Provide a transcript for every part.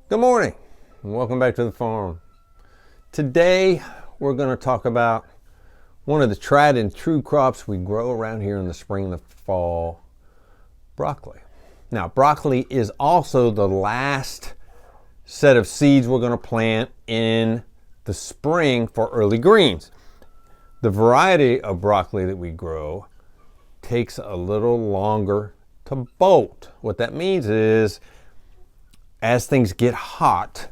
Good morning and welcome back to the farm. Today we're going to talk about one of the tried and true crops we grow around here in the spring and the fall, broccoli. Now broccoli is also the last set of seeds we're going to plant in the spring for early greens. The variety of broccoli that we grow takes a little longer to bolt. What that means is as things get hot,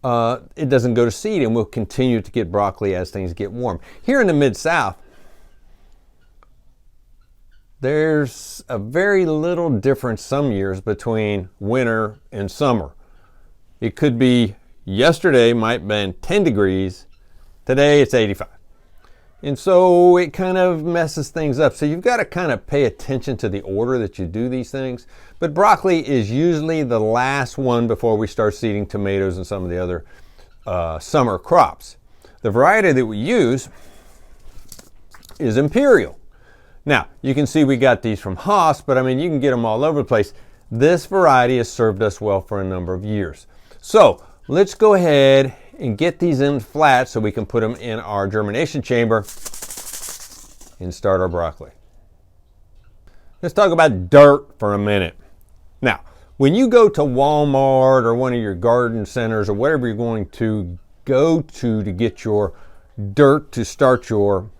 it doesn't go to seed, and we'll continue to get broccoli as things get warm. Here in the Mid-South, there's a very little difference some years between winter and summer. It could be yesterday might have been 10 degrees, today it's 85. And so it kind of messes things up. So you've got to kind of pay attention to the order that you do these things. But broccoli is usually the last one before we start seeding tomatoes and some of the other summer crops. The variety that we use is Imperial. Now, you can see we got these from Haas, but I mean, you can get them all over the place. This variety has served us well for a number of years. So let's go ahead and get these in flat so we can put them in our germination chamber and start our broccoli. Let's talk about dirt for a minute. Now, when you go to Walmart or one of your garden centers or whatever you're going to go to get your dirt to start your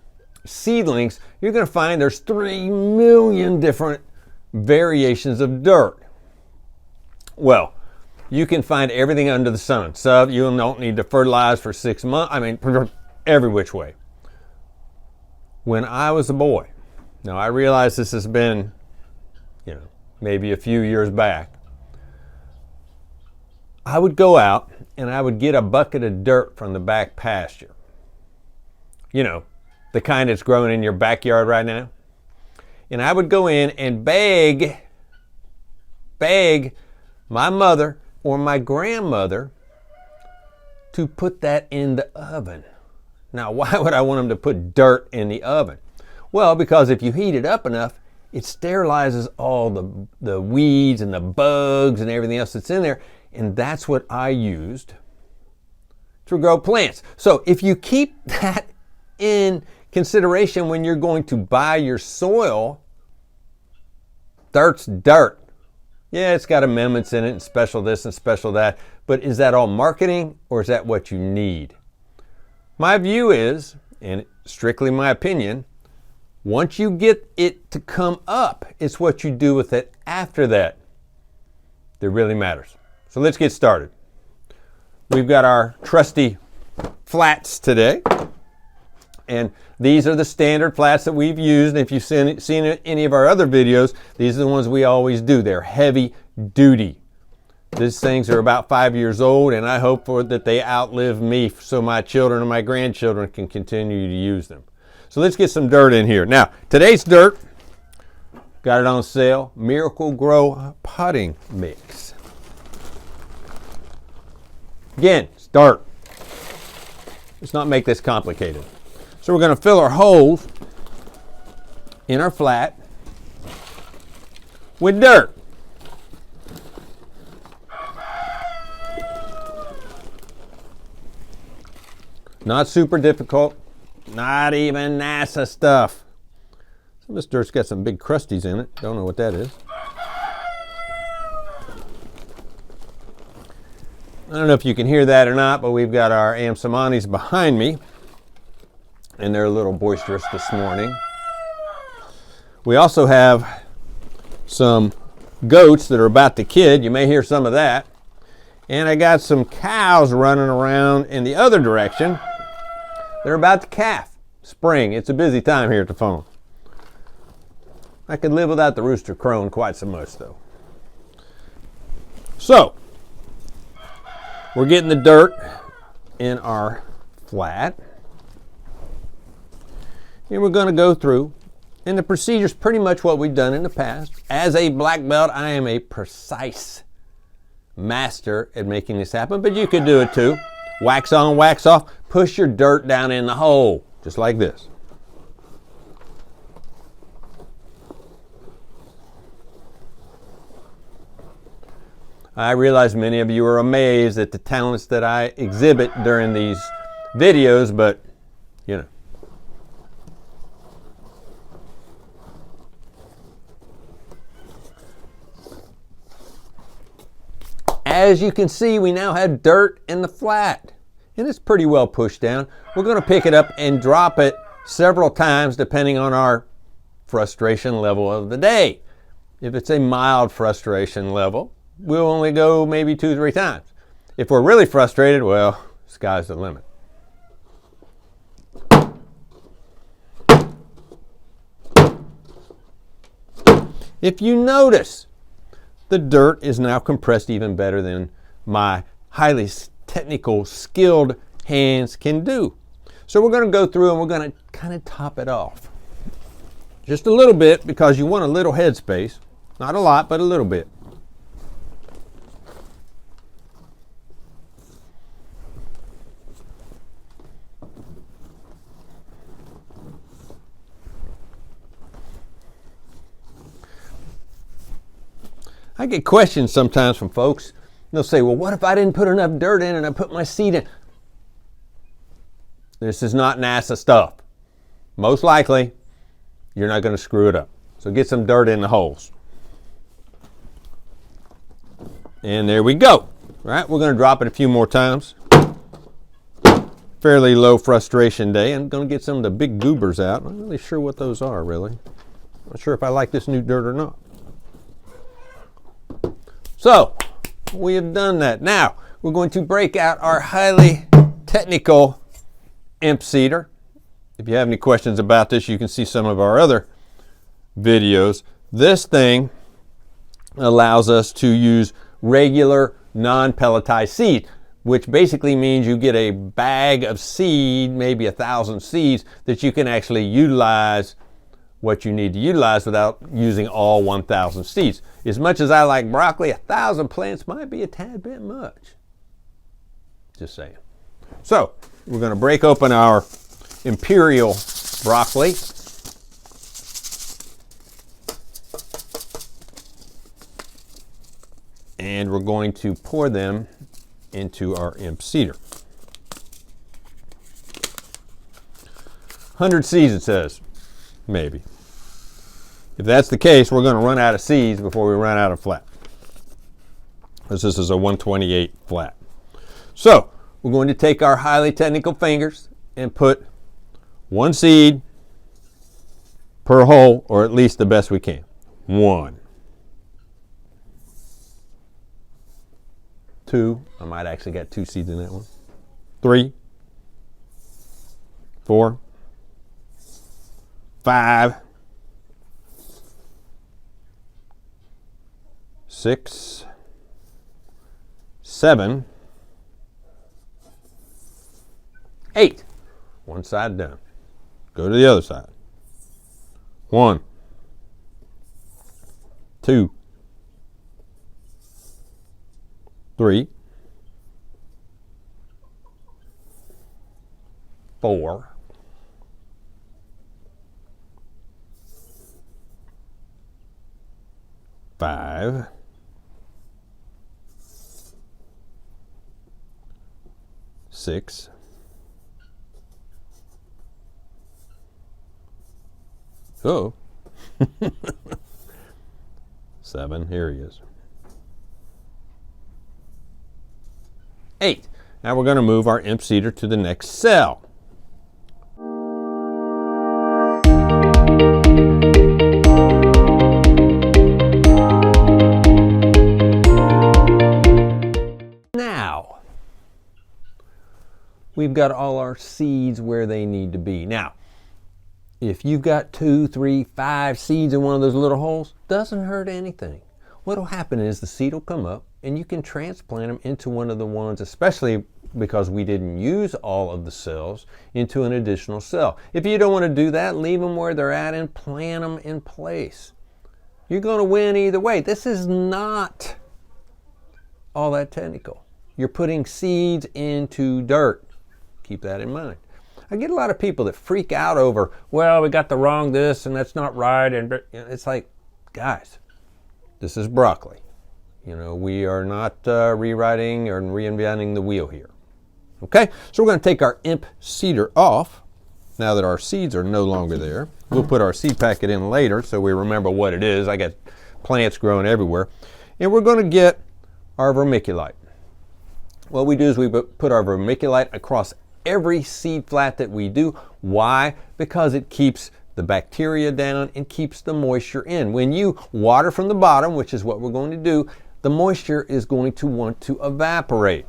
seedlings, you're going to find there's 3 million different variations of dirt. Well, you can find everything under the sun. So you don't need to fertilize for 6 months. I mean, every which way. When I was a boy, now I realize this has been, maybe a few years back, I would go out and I would get a bucket of dirt from the back pasture. The kind that's growing in your backyard right now. And I would go in and beg my mother or my grandmother to put that in the oven. Now, why would I want them to put dirt in the oven? Well, because if you heat it up enough, it sterilizes all the weeds and the bugs and everything else that's in there. And that's what I used to grow plants. So if you keep that in consideration when you're going to buy your soil, dirt's dirt. Yeah, it's got amendments in it and special this and special that, but is that all marketing or is that what you need? My view is, and strictly my opinion, once you get it to come up, it's what you do with it after that that really matters. So let's get started. We've got our trusty flats today, and these are the standard flats that we've used. And if you've seen any of our other videos, these are the ones we always do. They're heavy duty. These things are about 5 years old, and I hope that they outlive me so my children and my grandchildren can continue to use them. So let's get some dirt in here. Now, today's dirt, got it on sale, Miracle Grow potting mix. Again, it's dirt. Let's not make this complicated. So we're going to fill our holes in our flat with dirt. Not super difficult, not even NASA stuff. Some of this dirt's got some big crusties in it. Don't know what that is. I don't know if you can hear that or not, but we've got our Amsamanis behind me, and they're a little boisterous this morning. We also have some goats that are about to kid. You may hear some of that. And I got some cows running around in the other direction. They're about to calf. Spring. It's a busy time here at the farm. I could live without the rooster crowing quite so much, though. So, we're getting the dirt in our flat. And we're going to go through, and the procedure is pretty much what we've done in the past. As a black belt, I am a precise master at making this happen, but you could do it too. Wax on, wax off. Push your dirt down in the hole, just like this. I realize many of you are amazed at the talents that I exhibit during these videos, but you know. As you can see, we now have dirt in the flat, and it's pretty well pushed down. We're going to pick it up and drop it several times depending on our frustration level of the day. If it's a mild frustration level, we'll only go maybe 2-3 times. If we're really frustrated, well, sky's the limit. If you notice, the dirt is now compressed even better than my highly technical, skilled hands can do. So we're going to go through and we're going to kind of top it off. Just a little bit, because you want a little headspace. Not a lot, but a little bit. I get questions sometimes from folks. They'll say, well, what if I didn't put enough dirt in and I put my seed in? This is not NASA stuff. Most likely, you're not going to screw it up. So get some dirt in the holes. And there we go. All right, we're going to drop it a few more times. Fairly low frustration day. I'm going to get some of the big goobers out. I'm not really sure what those are, really. Not sure if I like this new dirt or not. So, we have done that. Now, we're going to break out our highly technical Imp Seeder. If you have any questions about this, you can see some of our other videos. This thing allows us to use regular non-pelletized seed, which basically means you get a bag of seed, maybe 1,000 seeds, that you can actually utilize what you need to utilize without using all 1,000 seeds. As much as I like broccoli, 1,000 plants might be a tad bit much. Just saying. So, we're going to break open our imperial broccoli. And we're going to pour them into our Imp Seeder. 100 seeds, it says. Maybe. If that's the case, we're going to run out of seeds before we run out of flat. Because this is a 128 flat. So, we're going to take our highly technical fingers and put one seed per hole, or at least the best we can. 1, 2, I might actually got 2 seeds in that one. 3, 4, 5, 6, 7, 8. One side done. Go to the other side. 1, 2, 3, 4, 5, 6, 7, here he is. 8. Now we're going to move our Imp Seeder to the next cell. Now, we've got all our seeds where they need to be. Now, if you've got 2, 3, 5 seeds in one of those little holes, doesn't hurt anything. What'll happen is the seed will come up and you can transplant them into one of the ones, especially because we didn't use all of the cells, into an additional cell. If you don't want to do that, leave them where they're at and plant them in place. You're going to win either way. This is not all that technical. You're putting seeds into dirt. Keep that in mind. I get a lot of people that freak out over, well, we got the wrong this and that's not right. And it's like, guys, this is broccoli. You know, we are not rewriting or reinventing the wheel here. Okay, so we're going to take our Imp Seeder off now that our seeds are no longer there. We'll put our seed packet in later so we remember what it is. I got plants growing everywhere. And we're going to get our vermiculite. What we do is we put our vermiculite across every seed flat that we do. Why? Because it keeps the bacteria down and keeps the moisture in. When you water from the bottom, which is what we're going to do, the moisture is going to want to evaporate,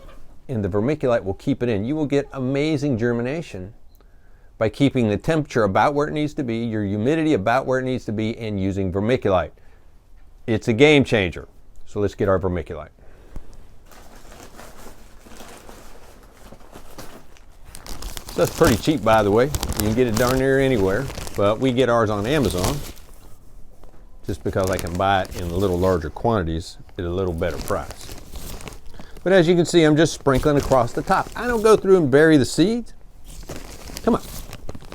and the vermiculite will keep it in. You will get amazing germination by keeping the temperature about where it needs to be, your humidity about where it needs to be, and using vermiculite. It's a game changer. So let's get our vermiculite. So that's pretty cheap, by the way. You can get it darn near anywhere, but we get ours on Amazon just because I can buy it in a little larger quantities at a little better price. But as you can see, I'm just sprinkling across the top. I don't go through and bury the seeds. Come on,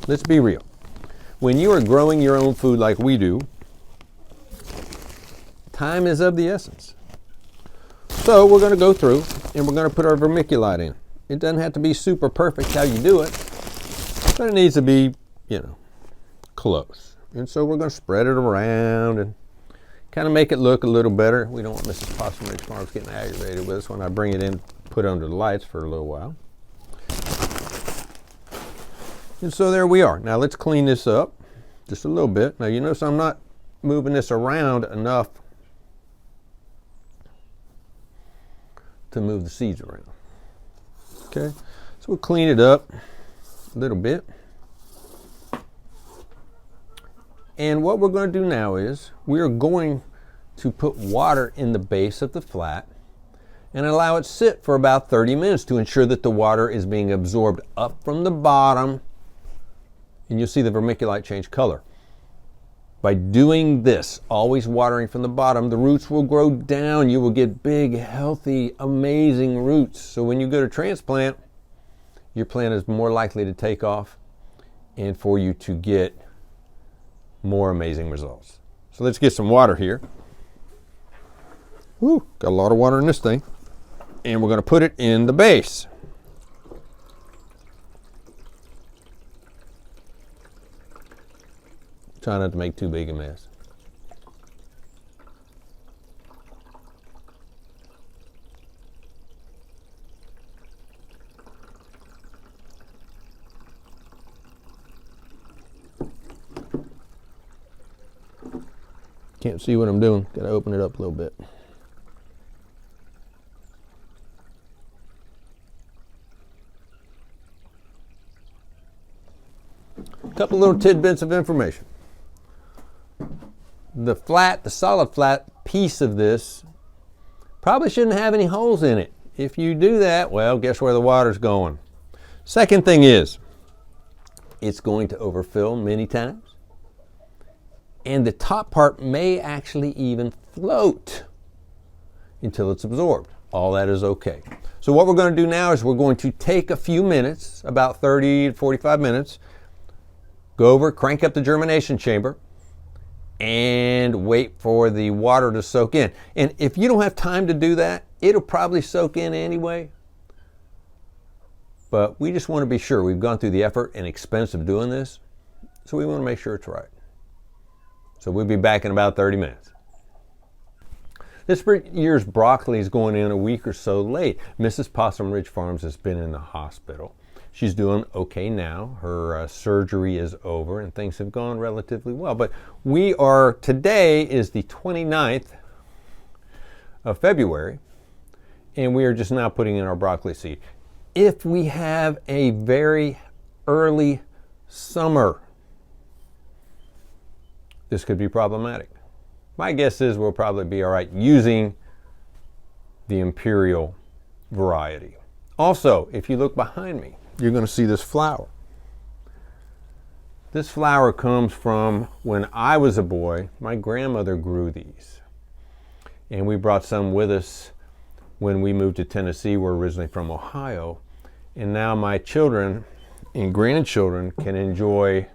let's be real. When you are growing your own food like we do, time is of the essence. So we're going to go through and we're going to put our vermiculite in. It doesn't have to be super perfect how you do it, but it needs to be, you know, close. And so we're going to spread it around and kind of make it look a little better. We don't want Mrs. Possum Ridge Farms getting aggravated with us when I bring it in, put it under the lights for a little while. And so there we are. Now let's clean this up just a little bit. Now you notice I'm not moving this around enough to move the seeds around. Okay, so we'll clean it up a little bit. And what we're going to do now is we're going to put water in the base of the flat and allow it sit for about 30 minutes to ensure that the water is being absorbed up from the bottom, and you'll see the vermiculite change color. By doing this, always watering from the bottom, the roots will grow down. You will get big, healthy, amazing roots. So when you go to transplant, your plant is more likely to take off and for you to get more amazing results. So let's get some water here. Woo, got a lot of water in this thing. And we're going to put it in the base. Try not to make too big a mess. Can't see what I'm doing. Got to open it up a little bit. A couple little tidbits of information. The solid flat piece of this probably shouldn't have any holes in it. If you do that, well, guess where the water's going. Second thing is, it's going to overfill many times. And the top part may actually even float until it's absorbed. All that is okay. So what we're going to do now is we're going to take a few minutes, about 30 to 45 minutes, go over, crank up the germination chamber, and wait for the water to soak in. And if you don't have time to do that, it'll probably soak in anyway. But we just want to be sure. We've gone through the effort and expense of doing this, so we want to make sure it's right. So we'll be back in about 30 minutes. This year's broccoli is going in a week or so late. Mrs. Possum Ridge Farms has been in the hospital. She's doing okay now. Her surgery is over and things have gone relatively well. But today is the 29th of February, and we are just now putting in our broccoli seed. If we have a very early summer, this could be problematic. My guess is we'll probably be all right using the Imperial variety. Also, if you look behind me, you're going to see this flower. This flower comes from when I was a boy. My grandmother grew these. And we brought some with us when we moved to Tennessee. We're originally from Ohio. And now my children and grandchildren can enjoy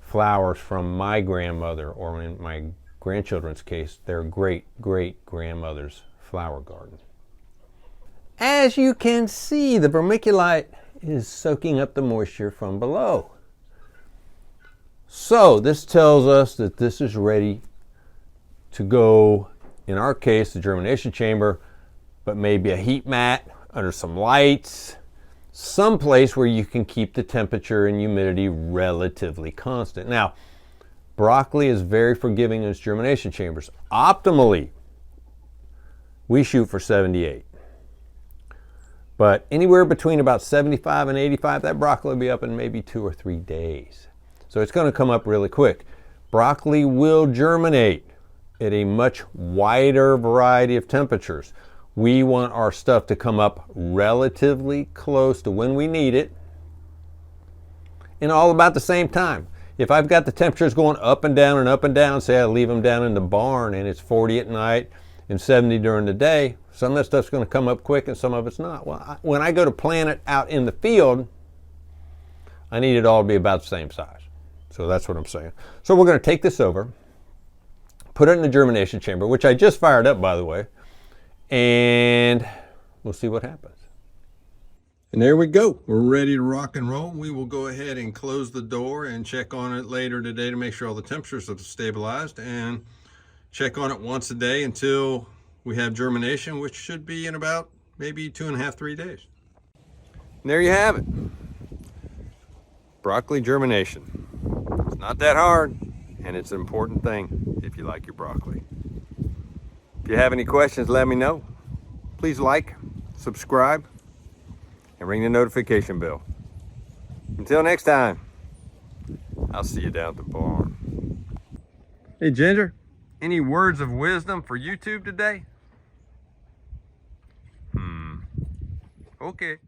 flowers from my grandmother or when my grandchildren's case, their great-great-grandmother's flower garden. As you can see, the vermiculite is soaking up the moisture from below. So this tells us that this is ready to go, in our case, the germination chamber, but maybe a heat mat under some lights, someplace where you can keep the temperature and humidity relatively constant. Now, broccoli is very forgiving in its germination chambers. Optimally, we shoot for 78. But anywhere between about 75 and 85, that broccoli will be up in maybe 2 or 3 days. So it's going to come up really quick. Broccoli will germinate at a much wider variety of temperatures. We want our stuff to come up relatively close to when we need it, and all about the same time. If I've got the temperatures going up and down and up and down, say I leave them down in the barn and it's 40 at night and 70 during the day, some of that stuff's going to come up quick and some of it's not. Well, when I go to plant it out in the field, I need it all to be about the same size. So that's what I'm saying. So we're going to take this over, put it in the germination chamber, which I just fired up, by the way, and we'll see what happens. And there we go. We're ready to rock and roll. We will go ahead and close the door and check on it later today to make sure all the temperatures are stabilized, and check on it once a day until we have germination, which should be in about maybe 2.5, 3 days. And there you have it. Broccoli germination. It's not that hard, and it's an important thing if you like your broccoli. If you have any questions, let me know. Please like, subscribe, and ring the notification bell. Until next time, I'll see you down at the barn. Hey Ginger, any words of wisdom for YouTube today? Okay.